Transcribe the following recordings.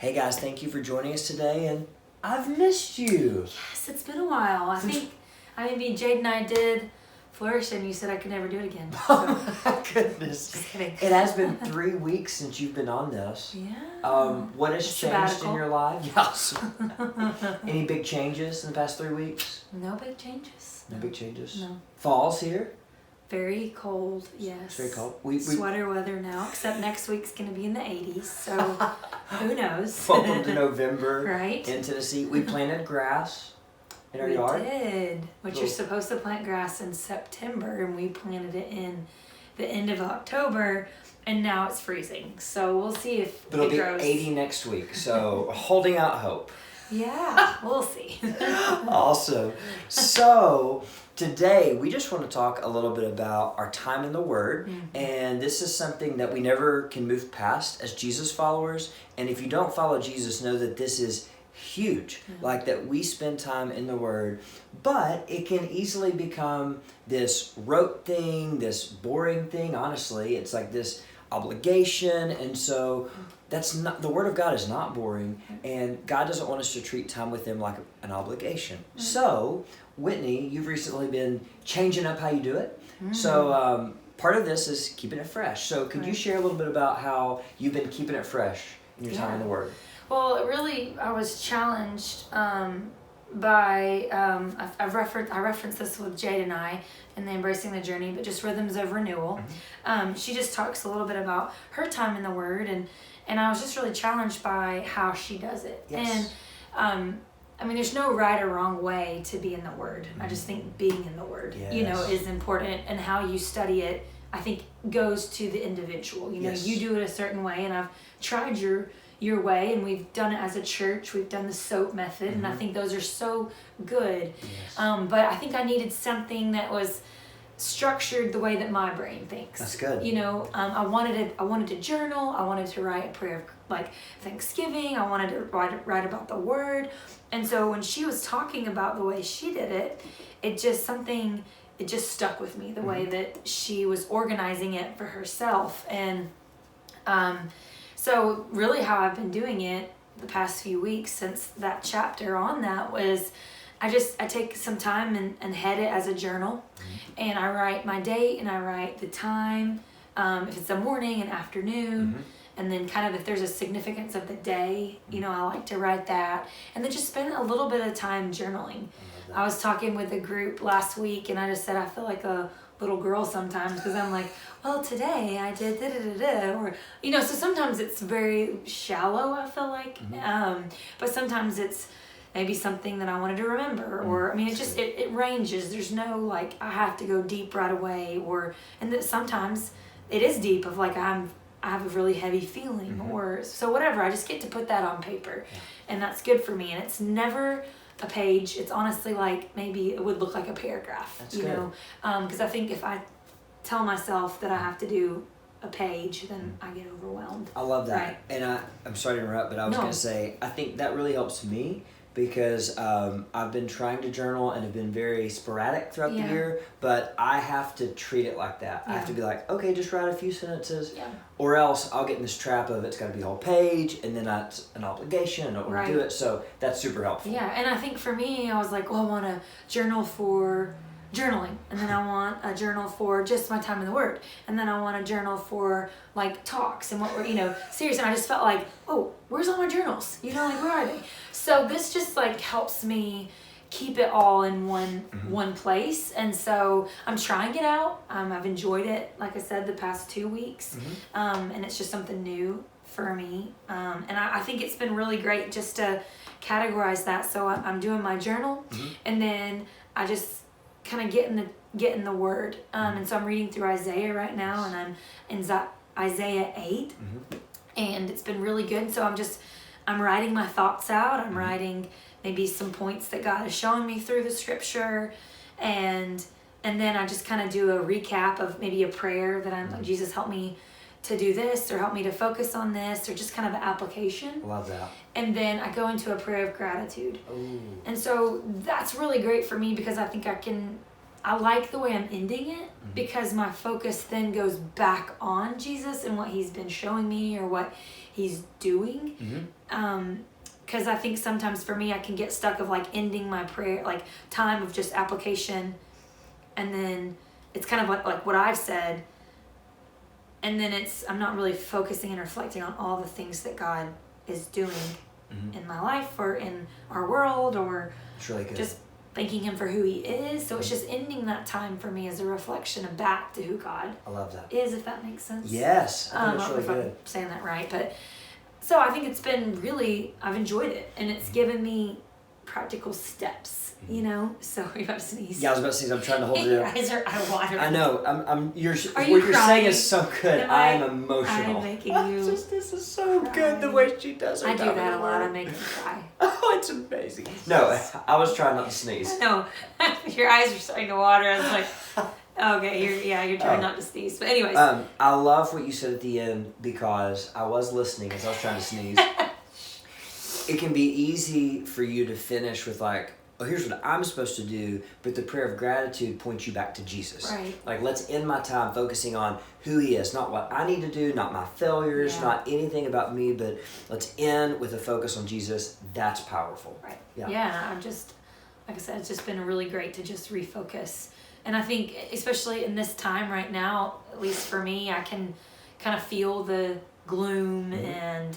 Hey guys, thank you for joining us today, and I've missed you. Yes, it's been a while. I mean, Jade and I did Flourish, and you said I could never do it again. So. Oh my goodness. Just kidding. It has been 3 weeks since you've been on this. Yeah. What has changed in your life? Yes. Any big changes in the past 3 weeks? No big changes. No big changes? No. Fall's here? Very cold, yes. It's very cold. Sweater weather now, except next week's going to be in the 80s, so who knows? Welcome to November right? in Tennessee. We planted grass in our we yard. We did, which you're supposed to plant grass in September, and we planted it in the end of October, and now it's freezing. So we'll see if But it'll it grows. be 80 next week, so holding out hope. Yeah, we'll see. Awesome. So today we just want to talk a little bit about our time in the Word, and this is something that we never can move past as Jesus followers. And if you don't follow Jesus, know that this is huge, like that we spend time in the Word, but it can easily become this rote thing, this boring thing. Honestly, it's like this obligation, and so that's not, the Word of God is not boring, and God doesn't want us to treat time with Him like an obligation. So, Whitney, you've recently been changing up how you do it. So, part of this is keeping it fresh. So, could you share a little bit about how you've been keeping it fresh in your time in the Word? Well, really, I was challenged by I referenced this with Jade and I in the Embracing the Journey, but just Rhythms of Renewal. She just talks a little bit about her time in the Word, and I was just really challenged by how she does it. Yes. And I mean, there's no right or wrong way to be in the Word. I just think being in the Word, is important, and how you study it, I think, goes to the individual. You know, you do it a certain way, and I've tried your way, and we've done it as a church. We've done the SOAP method, and I think those are so good. Yes. But I think I needed something that was structured the way that my brain thinks. That's good. You know, I wanted to journal. I wanted to write a prayer of like Thanksgiving. I wanted to write about the Word. And so when she was talking about the way she did it, it just stuck with me, the way that she was organizing it for herself. And so really how I've been doing it the past few weeks since that chapter on that was I take some time and head it as a journal, and I write my date and I write the time, if it's a morning and afternoon, and then kind of if there's a significance of the day, you know, I like to write that, and then just spend a little bit of time journaling. I was talking with a group last week, and I just said I feel like a little girl sometimes because I'm like, well, today I did da-da-da-da, or, you know, so sometimes it's very shallow, I feel like, but sometimes it's maybe something that I wanted to remember, or, I mean, it ranges. There's no, like, I have to go deep right away, and that sometimes it is deep of, like, I have a really heavy feeling, or, so whatever, I just get to put that on paper, and that's good for me, and it's never a page. It's honestly like maybe it would look like a paragraph. That's you good. Know, because I think if I tell myself that I have to do a page, then I get overwhelmed. I love that. Right. And I'm sorry to interrupt, but I was going to say, I think that really helps me because I've been trying to journal and have been very sporadic throughout the year, but I have to treat it like that. I have to be like, okay, just write a few sentences, or else I'll get in this trap of it's got to be a whole page, and then that's an obligation, and I don't want to do it, so that's super helpful. Yeah, and I think for me, I was like, well, I want a journal for journaling, and then I want a journal for just my time in the Word, and then I want a journal for like talks and what we're, you know, serious. And I just felt like, oh, where's all my journals? You know, like, where are they? So this just like helps me keep it all in one place. And so I'm trying it out. I've enjoyed it, like I said, the past 2 weeks, and it's just something new for me. And I think it's been really great just to categorize that. So I'm doing my journal, and then I just kind of get in the Word, and so I'm reading through Isaiah right now, and I'm in Isaiah 8, and it's been really good. So I'm writing my thoughts out. I'm writing maybe some points that God is showing me through the scripture, and then I just kind of do a recap of maybe a prayer that I'm like, Jesus, help me to do this, or help me to focus on this, or just kind of an application. Love that. And then I go into a prayer of gratitude. Ooh. And so that's really great for me because I think I like the way I'm ending it because my focus then goes back on Jesus and what he's been showing me or what he's doing. Because I think sometimes for me, I can get stuck of like ending my prayer, like time of just application. And then it's kind of like what I've said. And then I'm not really focusing and reflecting on all the things that God is doing in my life or in our world or really just thanking him for who he is. So it's just ending that time for me as a reflection of back to who God I love that. is, if that makes sense. Yes, I think I it's don't know really if good. I'm saying that right, but so I think it's been really, I've enjoyed it, and it's given me practical steps, you know. So are you about to sneeze? Yeah, I was about to say, I'm trying to hold it Your up. eyes are out of water. I know. What you're crying? saying is so good. Am I am emotional. I'm making you. This is so cry. good the way she does it. I do that a lot. I make you cry. Oh, it's amazing. No, I was trying not to sneeze. No, your eyes are starting to water. I was like, okay, you're trying not to sneeze. But anyways, I love what you said at the end because I was listening as I was trying to sneeze. It can be easy for you to finish with like, oh, here's what I'm supposed to do, but the prayer of gratitude points you back to Jesus. Right. Like, let's end my time focusing on who he is, not what I need to do, not my failures, not anything about me, but let's end with a focus on Jesus. That's powerful. Right. Yeah. Yeah, I'm just, like I said, it's just been really great to just refocus. And I think, especially in this time right now, at least for me, I can kind of feel the gloom and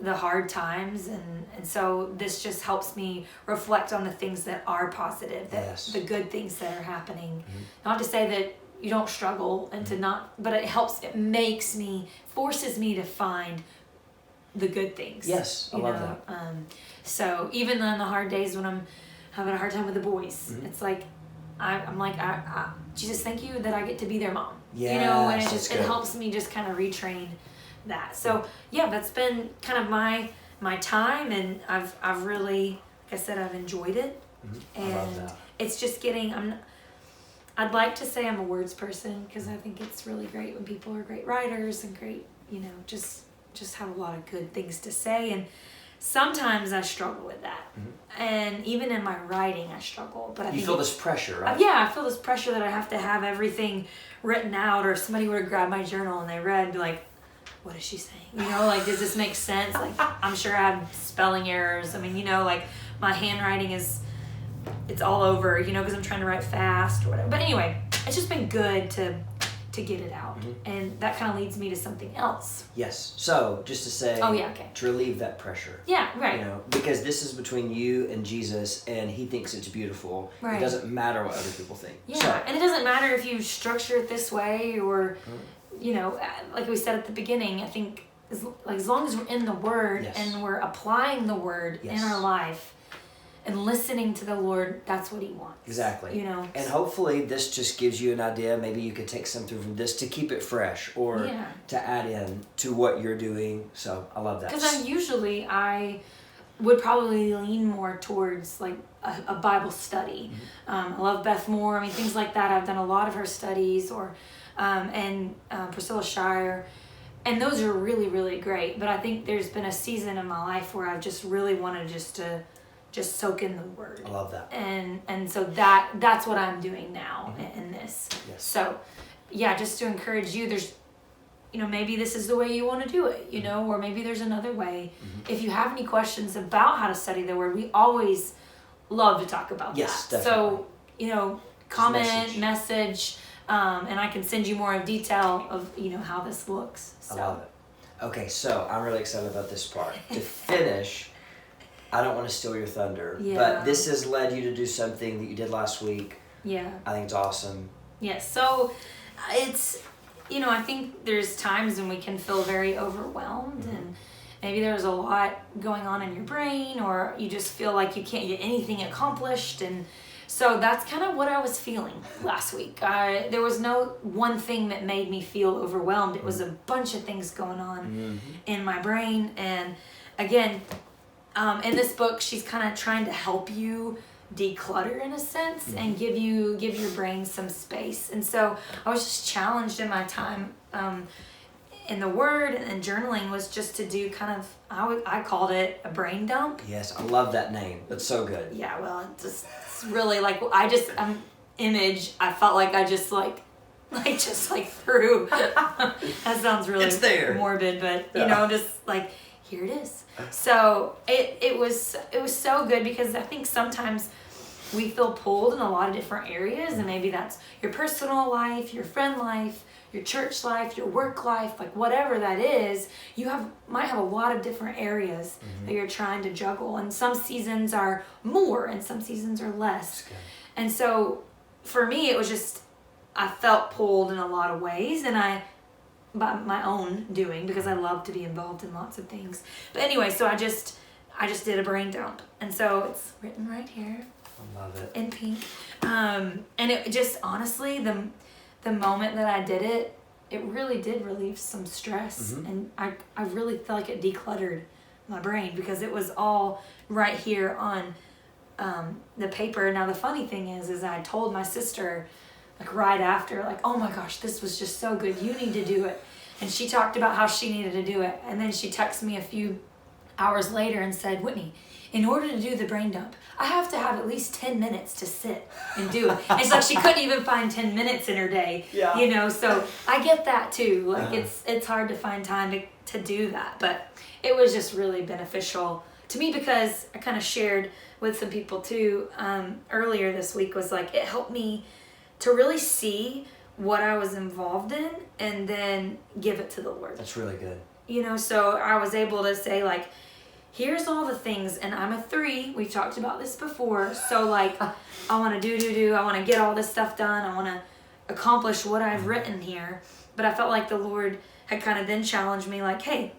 the hard times, and so this just helps me reflect on the things that are positive, that the good things that are happening. Not to say that you don't struggle and to not, but it forces me to find the good things. Yes, I love that. So even on the hard days when I'm having a hard time with the boys, it's like I'm like, Jesus, thank you that I get to be their mom. Yes, you know, and it helps me just kind of retrain that. So yeah, that's been kind of my time, and I've really, like I said, I've enjoyed it. And I love that. It's just getting, I'd like to say I'm a words person because I think it's really great when people are great writers and great, you know, just have a lot of good things to say, and sometimes I struggle with that. And even in my writing I struggle, but I think feel this pressure, right? I feel this pressure that I have to have everything written out, or if somebody were to grab my journal and they read, like, what is she saying? You know, like, does this make sense? Like, I'm sure I have spelling errors. I mean, you know, like, my handwriting it's all over, you know, because I'm trying to write fast or whatever. But anyway, it's just been good to get it out. And that kind of leads me to something else. Yes. So, just to say, to relieve that pressure. Yeah, right. You know, because this is between you and Jesus, and he thinks it's beautiful. Right. It doesn't matter what other people think. Yeah, and it doesn't matter if you structure it this way or... You know, like we said at the beginning, I think as long as we're in the Word and we're applying the Word in our life and listening to the Lord, that's what he wants. Exactly. You know. And hopefully this just gives you an idea. Maybe you could take something from this to keep it fresh or to add in to what you're doing. So I love that. Because I would probably lean more towards like a Bible study. I love Beth Moore. I mean, things like that. I've done a lot of her studies, or... and Priscilla Shire, and those are really, really great. But I think there's been a season in my life where I've just really wanted to soak in the Word. I love that. And so that's what I'm doing now in this. Yes. So yeah, just to encourage you, there's, you know, maybe this is the way you want to do it, you know, or maybe there's another way. If you have any questions about how to study the Word, we always love to talk about that. Definitely. So, you know, comment, message and I can send you more of detail of, you know, how this looks. So. I love it. Okay, so I'm really excited about this part. To finish, I don't want to steal your thunder, but this has led you to do something that you did last week. Yeah. I think it's awesome. Yes, so it's, you know, I think there's times when we can feel very overwhelmed and maybe there's a lot going on in your brain, or you just feel like you can't get anything accomplished, and so that's kind of what I was feeling last week. There was no one thing that made me feel overwhelmed. It was a bunch of things going on in my brain. And again, in this book, she's kind of trying to help you declutter in a sense and give your brain some space. And so I was just challenged in my time in the Word and journaling was just to do kind of, I called it a brain dump. Yes, I love that name. That's so good. Yeah, well, it's really like, image, I felt like I just like threw. That sounds really It's there. morbid, but just like, here it is. So it was so good, because I think sometimes we feel pulled in a lot of different areas, and maybe that's your personal life, your friend life, your church life, your work life, like whatever that is, might have a lot of different areas that you're trying to juggle, and some seasons are more and some seasons are less. And so for me, it was just, I felt pulled in a lot of ways, and by my own doing, because I love to be involved in lots of things. But anyway, so I just did a brain dump, and so it's written right here. I love it. In pink. And it just, honestly, the moment that I did it, it really did relieve some stress. And I really felt like it decluttered my brain, because it was all right here on the paper. Now, the funny thing is I told my sister, like right after, like, oh my gosh, this was just so good. You need to do it. And she talked about how she needed to do it. And then she texted me a few hours later and said, Whitney, in order to do the brain dump, I have to have at least 10 minutes to sit and do it. And it's like she couldn't even find 10 minutes in her day, so I get that too. Like it's hard to find time to do that, but it was just really beneficial to me, because I kind of shared with some people too earlier this week, was like, it helped me to really see what I was involved in and then give it to the Lord. That's really good. So I was able to say, like, here's all the things, and I'm a 3. We've talked about this before. So, like, I want to do. I want to get all this stuff done. I want to accomplish what I've written here. But I felt like the Lord had kind of then challenged me, like, hey,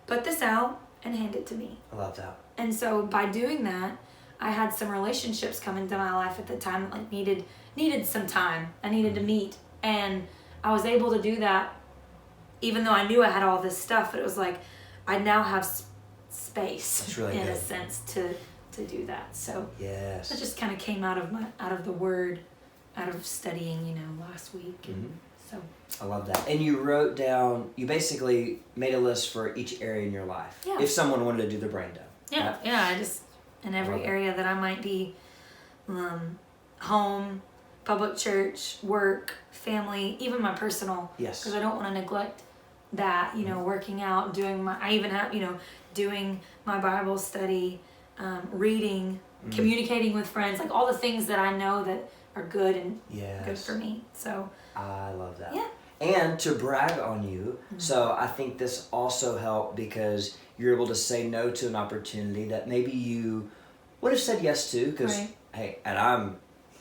put this out and hand it to me. I love that. And so by doing that, I had some relationships come into my life at the time that like needed some time. I needed to meet. And I was able to do that, even though I knew I had all this stuff. But it was like, I now have space really in good. a sense to do that. So yes, it just kind of came out of the Word, out of studying, last week. And so I love that. And you wrote down, you basically made a list for each area in your life. Yeah. If someone wanted to do the brain dump. Yeah, Right? yeah. I just, in every area that I might be, home, public church, work, family, even my personal. Yes. Because I don't want to neglect that, working out, doing my Bible study, reading, communicating with friends, like all the things that I know that are good and good for me. So I love that. Yeah. And to brag on you, so I think this also helped because you're able to say no to an opportunity that maybe you would have said yes to, because hey, and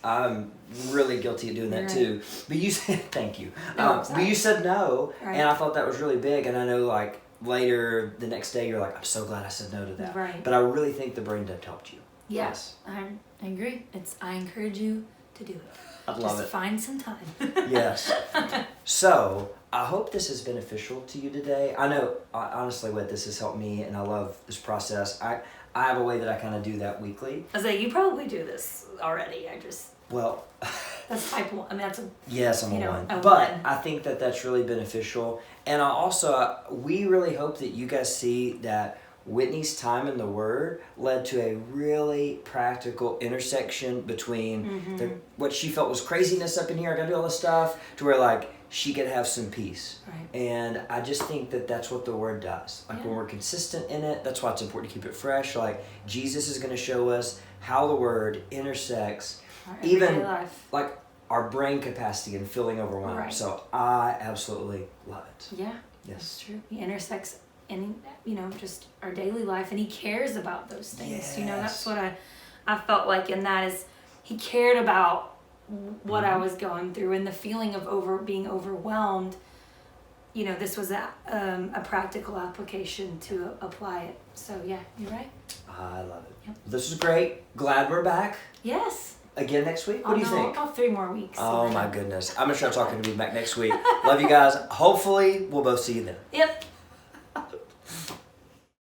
I'm really guilty of doing that too. But you said thank you. But you said no, and I thought that was really big. And I know, like later the next day, you're like, I'm so glad I said no to that. Right. But I really think the brain dump helped you. Yes, I agree. I encourage you to do it. I'd love Just it. find some time. Yes. So I hope this is beneficial to you today. I know, honestly, Whit, this has helped me, and I love this process. I have a way that I kind of do that weekly. I was like, you probably do this already. Well, that's type 1. I mean, that's yes, I'm a 1. a But 1. I think that that's really beneficial. And I also, we really hope that you guys see that Whitney's time in the Word led to a really practical intersection between what she felt was craziness up in here, I gotta do all this stuff, to where like she could have some peace. Right. And I just think that that's what the Word does. Like when we're consistent in it, that's why it's important to keep it fresh. Like Jesus is gonna show us how the Word intersects Our even everyday life. like our brain capacity and feeling overwhelmed. Right. So I absolutely love it. Yeah, Yes. that's true. He intersects in, just our daily life, and he cares about those things. Yes. That's what I felt like in that is he cared about what I was going through and the feeling of being overwhelmed. This was a practical application to apply it. So yeah, you're right. I love it. Yep. This was great. Glad we're back. Yes. Again next week? What do you think? I'll 3 more weeks. Oh my goodness. I'm going to start talking to you back next week. Love you guys. Hopefully, we'll both see you then. Yep.